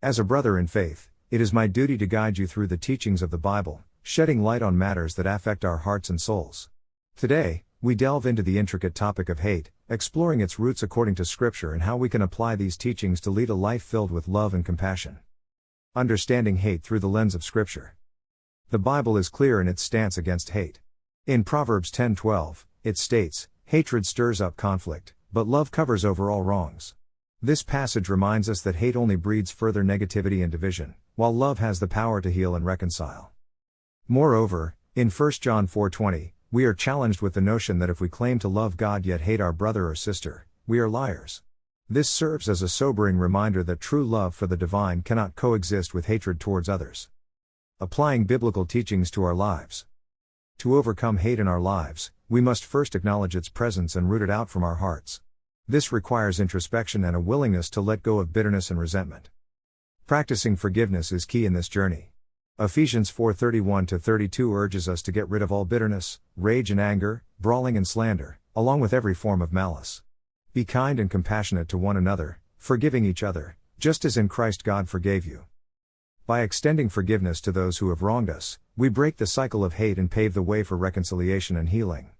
As a brother in faith, it is my duty to guide you through the teachings of the Bible, shedding light on matters that affect our hearts and souls. Today, we delve into the intricate topic of hate, exploring its roots according to Scripture and how we can apply these teachings to lead a life filled with love and compassion. Understanding hate through the lens of Scripture. The Bible is clear in its stance against hate. In Proverbs 10:12, it states, "Hatred stirs up conflict, but love covers over all wrongs." This passage reminds us that hate only breeds further negativity and division, while love has the power to heal and reconcile. Moreover, in 1 John 4:20, we are challenged with the notion that if we claim to love God yet hate our brother or sister, we are liars. This serves as a sobering reminder that true love for the divine cannot coexist with hatred towards others. Applying biblical teachings to our lives. To overcome hate in our lives, we must first acknowledge its presence and root it out from our hearts. This requires introspection and a willingness to let go of bitterness and resentment. Practicing forgiveness is key in this journey. Ephesians 4:31-32 urges us to get rid of all bitterness, rage and anger, brawling and slander, along with every form of malice. Be kind and compassionate to one another, forgiving each other, just as in Christ God forgave you. By extending forgiveness to those who have wronged us, we break the cycle of hate and pave the way for reconciliation and healing.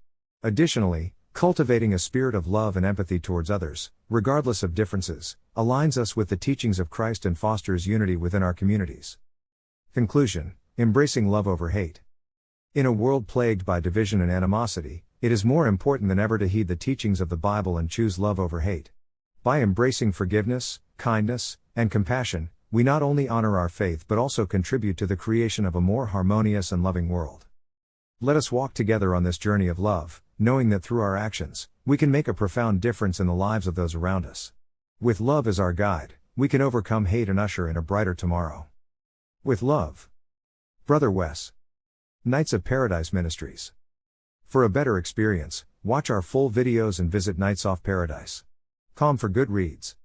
Additionally, cultivating a spirit of love and empathy towards others, regardless of differences, aligns us with the teachings of Christ and fosters unity within our communities. Conclusion: embracing love over hate. In a world plagued by division and animosity, it is more important than ever to heed the teachings of the Bible and choose love over hate. By embracing forgiveness, kindness, and compassion, we not only honor our faith but also contribute to the creation of a more harmonious and loving world. Let us walk together on this journey of love, knowing that through our actions, we can make a profound difference in the lives of those around us. With love as our guide, we can overcome hate and usher in a brighter tomorrow. With love. Brother Wes. Knights of Paradise Ministries. For a better experience, watch our full videos and visit Knights of Paradise.com for good reads.